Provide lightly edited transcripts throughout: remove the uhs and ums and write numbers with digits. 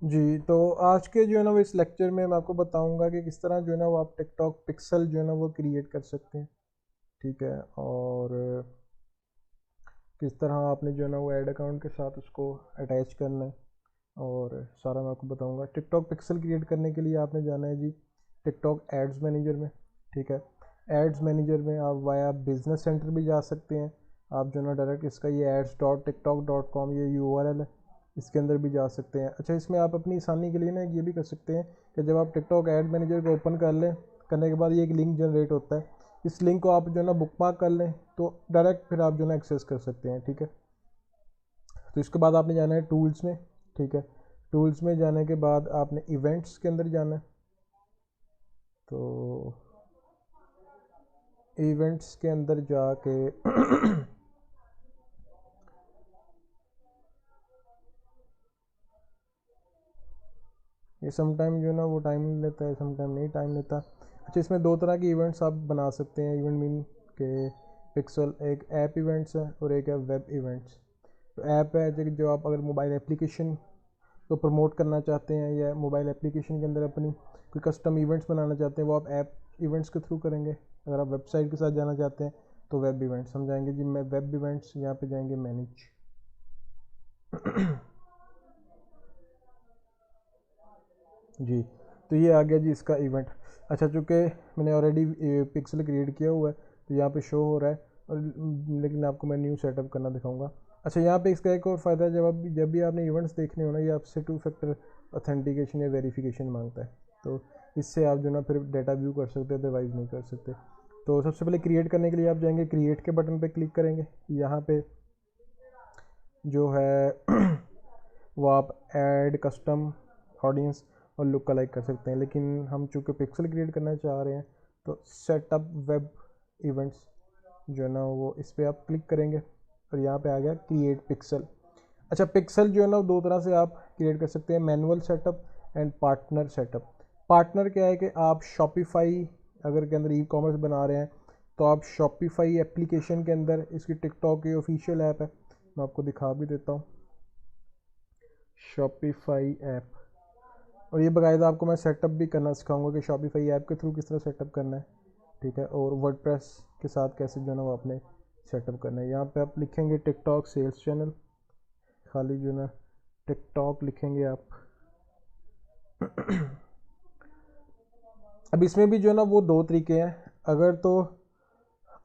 जी, तो आज के जो है ना वो इस लेक्चर में मैं आपको बताऊंगा कि किस तरह जो है ना वो आप टिकटॉक पिक्सल जो है ना वो क्रिएट कर सकते हैं। ठीक है। और किस तरह आपने जो है ना वो ऐड अकाउंट के साथ उसको अटैच करना है और सारा मैं आपको बताऊंगा। टिकटॉक पिक्सल क्रिएट करने के लिए आपने जाना है जी टिकटॉक एड्स मैनेजर में। ठीक है। एड्स मैनेजर में आप वाया बिजनेस सेंटर भी जा सकते हैं। आप जो है ना डायरेक्ट इसका ये ads.tiktok.com ये यूआरएल है, इसके अंदर भी जा सकते हैं। अच्छा, इसमें आप अपनी आसानी के लिए ना ये भी कर सकते हैं कि जब आप टिकटॉक एड मैनेजर को ओपन कर लें, करने के बाद ये एक लिंक जनरेट होता है, इस लिंक को आप जो है ना बुकमार्क कर लें तो डायरेक्ट फिर आप जो है ना एक्सेस कर सकते हैं। ठीक है। तो इसके बाद आपने जाना है टूल्स में। ठीक है। टूल्स में जाने के बाद आपने इवेंट्स के अंदर जाना है। तो इवेंट्स के अंदर जाके ये समटाइम जो है ना वो टाइम लेता है, समटाइम नहीं टाइम लेता। अच्छा, इसमें दो तरह के इवेंट्स आप बना सकते हैं। इवेंट मीन के पिक्सल एक ऐप इवेंट्स है और एक है वेब इवेंट्स। तो ऐप है जो आप अगर मोबाइल एप्लीकेशन को प्रमोट करना चाहते हैं या मोबाइल एप्लीकेशन के अंदर अपनी कोई कस्टम इवेंट्स बनाना चाहते हैं वो आप ऐप इवेंट्स के थ्रू करेंगे। अगर आप वेबसाइट के साथ जाना चाहते हैं तो वेब इवेंट्स हम जाएंगे जी। मैं वेब इवेंट्स यहाँ पे जाएंगे मैनेज। जी, तो ये आ गया जी इसका इवेंट। अच्छा, चूँकि मैंने ऑलरेडी पिक्सल क्रिएट किया हुआ है तो यहाँ पे शो हो रहा है और लेकिन आपको मैं न्यू सेटअप करना दिखाऊंगा। अच्छा, यहाँ पे इसका एक और फ़ायदा है, जब भी आपने इवेंट्स देखने हो ना ये आपसे टू फैक्टर ऑथेंटिकेशन या वेरिफिकेशन मांगता है। तो इससे आप जो ना फिर डाटा व्यू कर सकते हैं, अदरवाइज़ नहीं कर सकते। तो सबसे पहले क्रिएट करने के लिए आप जाएंगे क्रिएट के बटन पे क्लिक करेंगे। यहाँ पे जो है वो आप ऐड कस्टम ऑडियंस और लुक अलाइक कर सकते हैं, लेकिन हम चूँकि पिक्सल क्रिएट करना चाह रहे हैं तो सेटअप वेब इवेंट्स जो है ना वो इस पर आप क्लिक करेंगे और यहाँ पे आ गया क्रिएट पिक्सल। अच्छा, पिक्सल जो है ना वो दो तरह से आप क्रिएट कर सकते हैं, manual setup and partner setup. Partner क्या है कि आप शॉपिफाई अगर के अंदर ई कॉमर्स बना रहे हैं तो आप शॉपिफाई एप्लीकेशन के अंदर इसकी टिकटॉक की ऑफिशियल ऐप है, मैं आपको दिखा भी देता हूँ शॉपिफाई ऐप। और ये बाकायदा आपको मैं सेटअप भी करना सिखाऊंगा कि शॉपिफाई ऐप के थ्रू किस तरह सेटअप करना है। ठीक है। और वर्डप्रेस के साथ कैसे जो है ना वो आपने सेटअप करना है। यहाँ पे आप लिखेंगे टिकटॉक सेल्स चैनल, खाली जो है ना टिकटॉक लिखेंगे आप। अब इसमें भी जो है ना वो दो तरीके हैं। अगर तो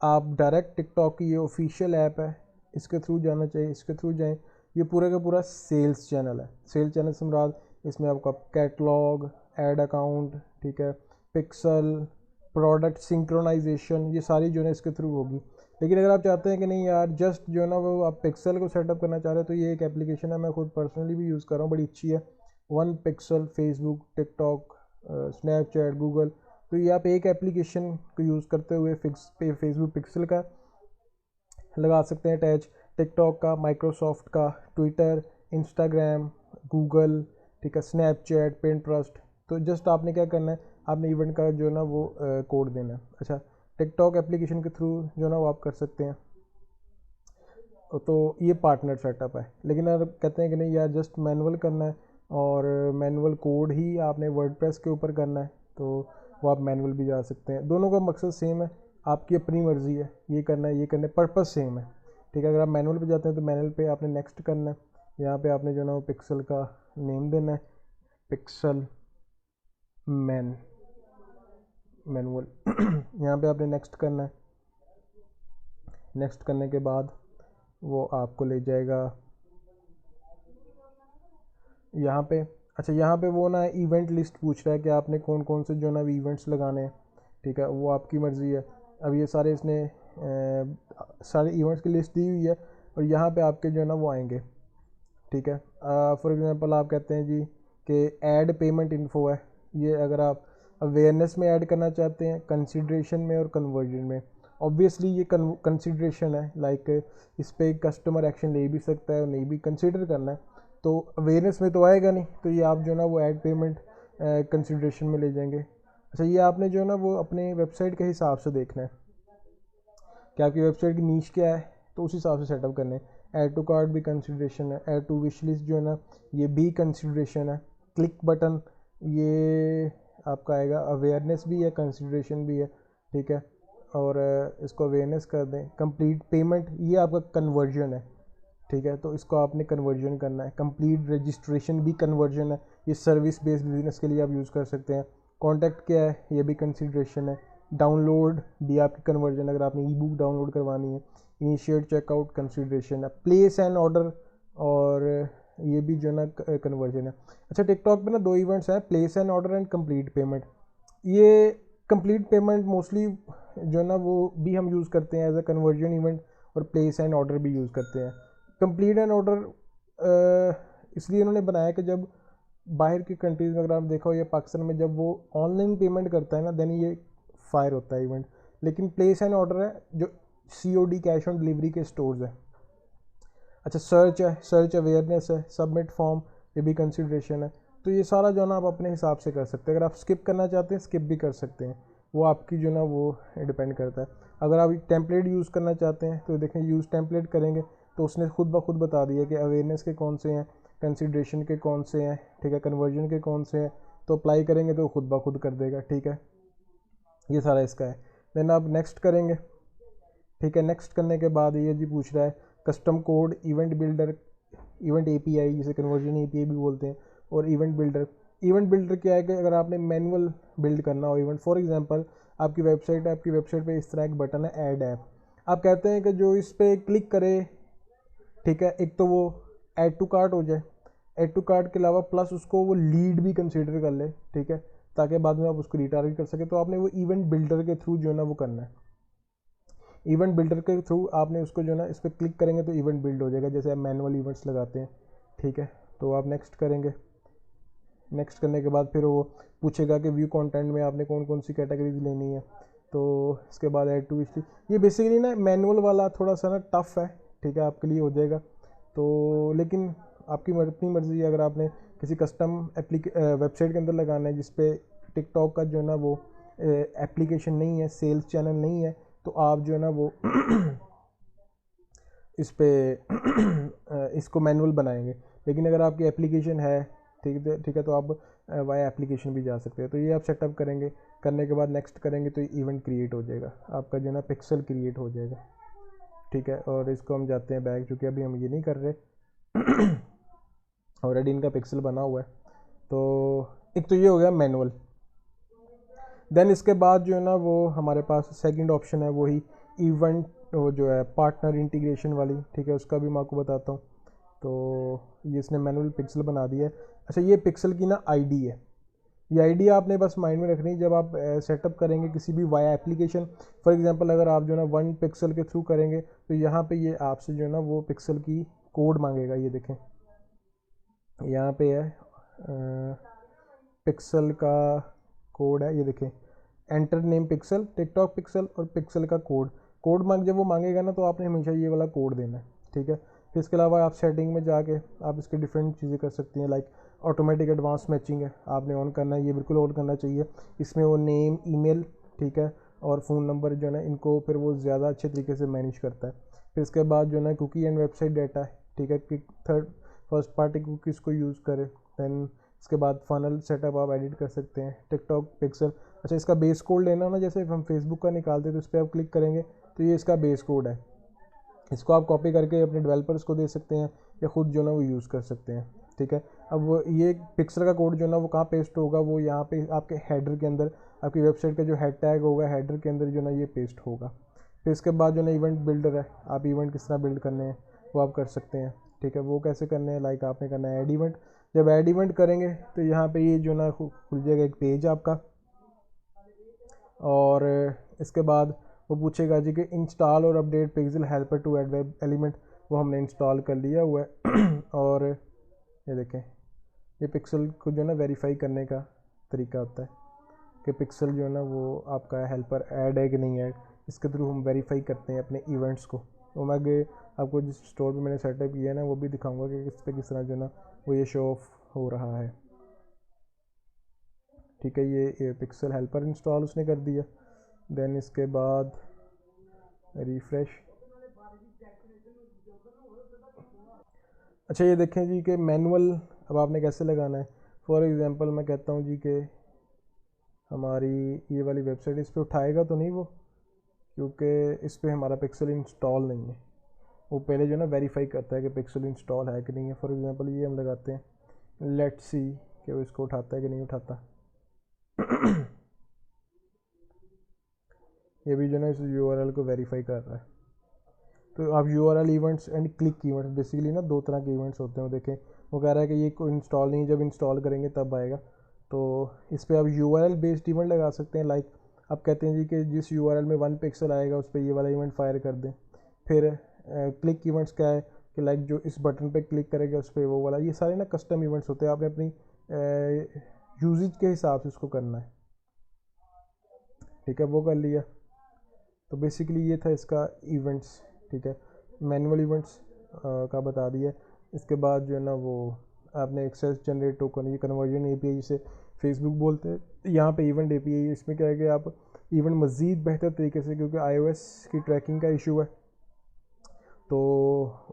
आप डायरेक्ट टिकटॉक की ये ऑफिशियल ऐप है इसके थ्रू जाना चाहिए, इसके थ्रू जाएं। ये पूरा का पूरा सेल्स चैनल है। सेल्स चैनल से मुराद इसमें आपका कैटलॉग, ऐड अकाउंट, ठीक है, पिक्सल, प्रोडक्ट सिंक्रोनाइजेशन, ये सारी जो है इसके थ्रू होगी। लेकिन अगर आप चाहते हैं कि नहीं यार जस्ट जो है ना वो आप पिक्सल को सेटअप करना चाह रहे हैं तो ये एक एप्लीकेशन है, मैं खुद पर्सनली भी यूज़ कर रहा हूँ, बड़ी अच्छी है। One pixel, Facebook, TikTok, Snapchat, Google. तो ये आप एक एप्लीकेशन को यूज़ करते हुए फिक्स पे फेसबुक पिक्सल का लगा सकते हैं अटैच, टिकटॉक का, माइक्रोसॉफ्ट का, ट्विटर, इंस्टाग्राम, गूगल, ठीक है, स्नैपचैट, पिंटरेस्ट। तो जस्ट आपने क्या करना है, आपने इवेंट का जो है ना वो कोड देना है। अच्छा, टिकटॉक एप्लीकेशन के थ्रू जो है ना वो आप कर सकते हैं। तो ये पार्टनर सेटअप है। लेकिन अगर कहते हैं कि नहीं यार जस्ट मैनुअल करना है और मैनुअल कोड ही आपने वर्डप्रेस के ऊपर करना है तो वो आप मैनुअल भी जा सकते हैं। दोनों का मकसद सेम है, आपकी अपनी मर्ज़ी है, ये करना है ये करना है, पर्पस सेम है। ठीक है। अगर आप मैनुअल पे जाते हैं तो मैनुअल पे आपने नेक्स्ट करना है। यहाँ पे आपने जो है ना वो पिक्सल का नेम देना है, पिक्सल मैन मैनुअल। यहाँ पे आपने नेक्स्ट करना है। नेक्स्ट करने के बाद वो आपको ले जाएगा यहाँ पे। अच्छा, यहाँ पे वो ना इवेंट लिस्ट पूछ रहा है कि आपने कौन कौन से जो ना इवेंट्स लगाने हैं। ठीक है, वो आपकी मर्ज़ी है। अब ये सारे इसने सारे इवेंट्स की लिस्ट दी हुई है और यहाँ पे आपके जो है ना वो आएंगे। ठीक है। फॉर एग्जांपल आप कहते हैं जी कि ऐड पेमेंट इन्फो है, ये अगर आप अवेयरनेस में ऐड करना चाहते हैं, कंसिड्रेशन में और कन्वर्जन में। ऑब्वियसली ये कंसिड्रेशन है, लाइक इस पर कस्टमर एक्शन ले भी सकता है और नहीं भी, कंसिडर करना है। तो अवेयरनेस में तो आएगा नहीं, तो ये आप जो है ना वो ऐड पेमेंट कंसिड्रेशन में ले जाएंगे। अच्छा, ये आपने जो है ना वो अपने वेबसाइट के हिसाब से देखना है कि आपकी वेबसाइट की नीश क्या है, तो उस हिसाब से सेटअप करने हैं। ऐड टू कार्ट भी कंसिड्रेशन है, ऐड टू विश लिस्ट जो है ना ये भी कंसिड्रेशन है, क्लिक बटन, ये आपका आएगा अवेयरनेस भी है, कंसिडरेशन भी है, ठीक है। और इसको अवेयरनेस कर दें। कंप्लीट पेमेंट, ये आपका कन्वर्जन है, ठीक है, तो इसको आपने कन्वर्जन करना है। कंप्लीट रजिस्ट्रेशन भी कन्वर्जन है, ये सर्विस बेस्ड बिजनेस के लिए आप यूज़ कर सकते हैं। कॉन्टैक्ट क्या है, ये भी कंसिडरेशन है। डाउनलोड भी आपकी कन्वर्जन, अगर आपने ई बुक डाउनलोड करवानी है। इनिशिएट चेकआउट कंसिडरेशन है। प्लेस एंड ऑर्डर, और ये भी जो ना कन्वर्जन है। अच्छा, टिकटॉक पे ना 2 इवेंट्स हैं, place and order and complete payment. ये कंप्लीट पेमेंट मोस्टली जो ना वो भी हम यूज़ करते हैं एज अ कन्वर्जन इवेंट, और प्लेस एंड ऑर्डर भी यूज़ करते हैं। कंप्लीट एंड ऑर्डर इसलिए इन्होंने बनाया कि जब बाहर की कंट्रीज़ में अगर आप देखा हो या पाकिस्तान में जब वो ऑनलाइन पेमेंट करता है ना, देन ये फायर होता है इवेंट। लेकिन प्लेस एंड ऑर्डर है जो COD कैश ऑन डिलीवरी के स्टोर्स है। अच्छा, सर्च है, सर्च अवेयरनेस है। सबमिट फॉर्म, ये भी कंसिडरेशन है। तो ये सारा जो ना आप अपने हिसाब से कर सकते हैं। अगर आप स्किप करना चाहते हैं स्किप भी कर सकते हैं, वो आपकी जो ना वो डिपेंड करता है। अगर आप टेम्पलेट यूज़ करना चाहते हैं तो देखें, यूज़ टेम्पलेट करेंगे तो उसने खुद ब खुद बता दिया कि अवेयरनेस के कौन से हैं, कंसिडरेशन के कौन से हैं, ठीक है, कन्वर्जन के कौन से हैं। तो अप्लाई करेंगे तो खुद ब खुद कर देगा, ठीक है। ये सारा इसका है। देन आप नेक्स्ट करेंगे, ठीक है। नेक्स्ट करने के बाद ये जी पूछ रहा है custom code, event builder, event API, जिसे कन्वर्जन API भी बोलते हैं, और इवेंट बिल्डर। इवेंट बिल्डर क्या है कि अगर आपने मैनुअल बिल्ड करना हो इवेंट, फॉर एग्जांपल आपकी वेबसाइट है, आपकी वेबसाइट पे इस तरह एक बटन है ऐड ऐप, आप कहते हैं कि जो इस पर क्लिक करे, ठीक है, एक तो वो ऐड टू कार्ट हो जाए, ऐड टू कार्ट के अलावा प्लस उसको वो लीड भी कंसिडर कर ले, ठीक है, ताकि बाद में आप उसको रिटारगेट कर सके। तो आपने वो इवेंट बिल्डर के थ्रू जो है ना वो करना है। इवेंट बिल्डर के थ्रू आपने उसको जो है ना इस पर क्लिक करेंगे तो इवेंट बिल्ड हो जाएगा, जैसे आप मैनुअल इवेंट्स लगाते हैं, ठीक है। तो आप नेक्स्ट करेंगे। नेक्स्ट करने के बाद फिर वो पूछेगा कि व्यू कंटेंट में आपने कौन कौन सी कैटेगरीज लेनी है। तो इसके बाद ऐड टू हिस्ट्री, ये बेसिकली ना मैनुअल वाला थोड़ा सा ना टफ है, ठीक है, आपके लिए हो जाएगा। तो लेकिन आपकी अपनी मर्ज़ी है, अगर आपने किसी कस्टम वेबसाइट के अंदर लगाना है जिस पे टिकटॉक का जो है ना वो एप्लीकेशन नहीं है, सेल्स चैनल नहीं है, तो आप जो है ना वो इस पे इसको मैनुअल बनाएंगे। लेकिन अगर आपकी एप्लीकेशन है, ठीक है, तो आप वाया एप्लीकेशन भी जा सकते हैं। तो ये आप सेटअप करेंगे, करने के बाद नेक्स्ट करेंगे तो इवेंट क्रिएट हो जाएगा, आपका जो है ना पिक्सल क्रिएट हो जाएगा, ठीक है। और इसको हम जाते हैं बैक, चूँकि अभी हम ये नहीं कर रहे ऑलरेडी इनका पिक्सल बना हुआ है। तो एक तो ये हो गया मैनुअल। देन इसके बाद जो है ना वो हमारे पास सेकंड ऑप्शन है, वही इवेंट वो जो है पार्टनर इंटीग्रेशन वाली, ठीक है, उसका भी मैं आपको बताता हूँ। तो ये इसने मैनुअल पिक्सल बना दिया है। अच्छा, ये पिक्सल की ना आईडी है, ये आईडी आपने बस माइंड में रखनी है जब आप सेटअप करेंगे किसी भी वाया एप्लीकेशन। फॉर एग्जांपल अगर आप जो है ना 1 पिक्सल के थ्रू करेंगे तो यहाँ पे ये आपसे जो है ना वो पिक्सल की कोड मांगेगा। ये देखें, यहाँ पे है पिक्सल का कोड है, ये देखें, enter name pixel, TikTok pixel और पिक्सल का कोड। कोड मांग जब वो मांगेगा ना तो आपने हमेशा ये वाला कोड देना है, ठीक है। फिर इसके अलावा आप सेटिंग में जाके आप इसके डिफरेंट चीज़ें कर सकती हैं, लाइक ऑटोमेटिक एडवांस मैचिंग है, आपने ऑन करना है, ये बिल्कुल ऑन करना चाहिए। इसमें वो नेम, ईमेल, ठीक है, और फ़ोन नंबर जो है ना इनको फिर वो ज़्यादा अच्छे तरीके से मैनेज करता है। फिर इसके बाद जो है ना कुकी एंड वेबसाइट डाटा है, ठीक है, कि फर्स्ट पार्टी कुकीज़ को यूज़ करे। दैन इसके बाद फनल सेटअप आप एडिट कर सकते हैं, टिकटॉक पिक्सल। अच्छा, इसका बेस कोड लेना ना, जैसे हम फेसबुक का निकालते हैं तो इस पर आप क्लिक करेंगे तो ये इसका बेस कोड है, इसको आप कॉपी करके अपने डेवलपर्स को दे सकते हैं या ख़ुद जो ना वो यूज़ कर सकते हैं, ठीक है। अब वो ये पिक्सल का कोड जो ना वो कहाँ पेस्ट होगा, वो यहाँ पे आपके हेडर के अंदर, आपकी वेबसाइट का जो हेड टैग होगा हेडर के अंदर जो ना ये पेस्ट होगा। फिर इसके बाद जो ना इवेंट बिल्डर है, आप इवेंट किस तरह बिल्ड करने हैं वो आप कर सकते हैं, ठीक है। वो कैसे करने हैं, लाइक आपने करना है ऐड इवेंट। जब ऐड इवेंट करेंगे तो यहाँ पे ये जो ना खुल जाएगा एक पेज आपका, और इसके बाद वो पूछेगा जी कि इंस्टॉल और update pixel helper to add web element, वो हमने इंस्टॉल कर लिया हुआ है। और ये देखें, ये पिक्सल को जो है ना वेरीफाई करने का तरीका होता है कि पिक्सल जो है ना वो आपका हेल्पर ऐड है कि नहीं ऐड, इसके थ्रू हम वेरीफाई करते हैं अपने इवेंट्स को। तो मैं आगे आपको जिस स्टोर पे मैंने सेटअप किया है ना वो भी दिखाऊंगा कि इस पर किस तरह जो है ना वो ये शो ऑफ हो रहा है, ठीक है। ये पिक्सल हेल्पर इंस्टॉल उसने कर दिया। देन इसके बाद रिफ्रेश। अच्छा, ये देखें जी कि मैनुअल अब आपने कैसे लगाना है। फॉर एग्ज़ाम्पल मैं कहता हूँ जी कि हमारी ये वाली वेबसाइट, इस पर उठाएगा तो नहीं वो, क्योंकि इस पर हमारा पिक्सल इंस्टॉल नहीं है। वो पहले जो है ना वेरीफाई करता है कि पिक्सल इंस्टॉल है कि नहीं है। फॉर एग्ज़ाम्पल ये हम लगाते हैं, लेट्स सी कि वो इसको उठाता है कि नहीं उठाता। ये भी जो है ना इस यूआरएल को वेरीफाई कर रहा है। तो आप URL events and click events, basically ना दो तरह के इवेंट्स होते हैं। देखें वो कह रहा है कि ये कोई इंस्टॉल नहीं, जब इंस्टॉल करेंगे तब आएगा। तो इस पर आप यूआरएल बेस्ड इवेंट लगा सकते हैं। लाइक आप कहते हैं जी कि जिस यूआरएल में 1 पिक्सल आएगा उस पर ये वाला इवेंट फायर कर दें। फिर क्लिक इवेंट्स क्या है कि लाइक जो इस बटन पे क्लिक करेगा उस पर वो वाला, ये सारे ना कस्टम इवेंट्स होते हैं। आपने अपनी यूजेज के हिसाब से उसको करना है, ठीक है, वो कर लिया। तो बेसिकली ये था इसका इवेंट्स, ठीक है, मैनुअल इवेंट्स का बता दिया। इसके बाद जो है ना वो आपने एक्सेस जनरेट टोकन, ये कन्वर्जन एपीआई जिसे फेसबुक बोलते हैं, यहाँ पे इवेंट एपीआई। इसमें क्या है कि आप इवेंट मज़ीद बेहतर तरीके से, क्योंकि iOS की ट्रैकिंग का इशू है तो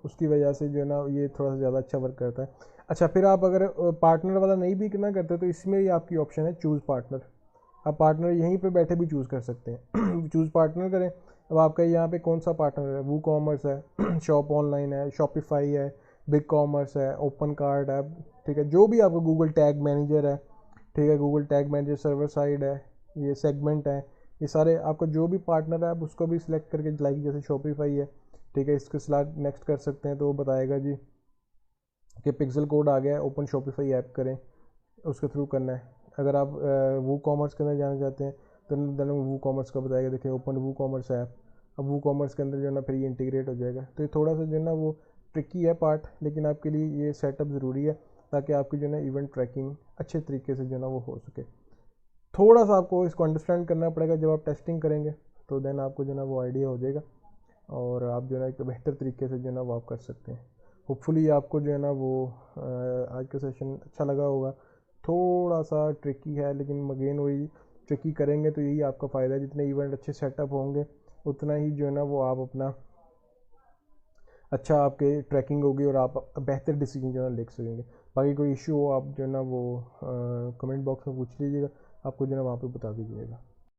उसकी वजह से जो है ना ये थोड़ा सा ज़्यादा अच्छा वर्क करता है। अच्छा, फिर आप अगर पार्टनर वाला नहीं भी करना करते तो इसमें ही आपकी ऑप्शन है चूज़ पार्टनर। आप पार्टनर यहीं पे बैठे भी चूज़ कर सकते हैं। चूज़ पार्टनर करें। अब आपका यहाँ पे कौन सा पार्टनर है, वो कॉमर्स है, शॉप ऑनलाइन है, शॉपिफाई है, बिग कॉमर्स है, ओपन कार्ड है, ठीक है, जो भी आपका गूगल टैग मैनेजर है, ठीक है, Google tag manager server side है, ये सेगमेंट है, ये सारे आपका जो भी पार्टनर है आप उसको भी सिलेक्ट करके, लाइक जैसे शॉपिफाई है, ठीक है, इसके सिलेक्ट नेक्स्ट कर सकते हैं तो वो बताएगा जी कि पिक्सल कोड आ गया है, ओपन शॉपिफाई ऐप करें, उसके थ्रू करना है। अगर आप वो कॉमर्स के अंदर जाना चाहते हैं तो देन वो कॉमर्स का बताएगा, देखिए ओपन वो कॉमर्स ऐप। अब वो कॉमर्स के अंदर जो है ना फिर ये इंटीग्रेट हो जाएगा। तो ये थोड़ा सा जो है ना वो ट्रिकी है पार्ट, लेकिन आपके लिए ये सेटअप ज़रूरी है ताकि आपकी जो है ना इवेंट ट्रैकिंग अच्छे तरीके से जो है ना वो हो सके। थोड़ा सा आपको इसको अंडरस्टैंड करना पड़ेगा जब आप टेस्टिंग करेंगे, तो देन आपको जो है ना वो आइडिया हो जाएगा और आप जो है ना एक बेहतर तरीके से जो है ना वो आप कर सकते हैं। होपफुली आपको जो है ना वो आज का सेशन अच्छा लगा होगा। थोड़ा सा ट्रिकी है, लेकिन अगेन वही, ट्रिकी करेंगे तो यही आपका फ़ायदा है। जितने इवेंट अच्छे सेटअप होंगे उतना ही जो है ना वो आप अपना अच्छा आपके ट्रैकिंग होगी और आप बेहतर डिसीजन जो है ना ले सकेंगे। बाकी कोई इशू हो आप जो है ना वो कमेंट बॉक्स में पूछ लीजिएगा, आपको जो है ना वहाँ पे बता दीजिएगा।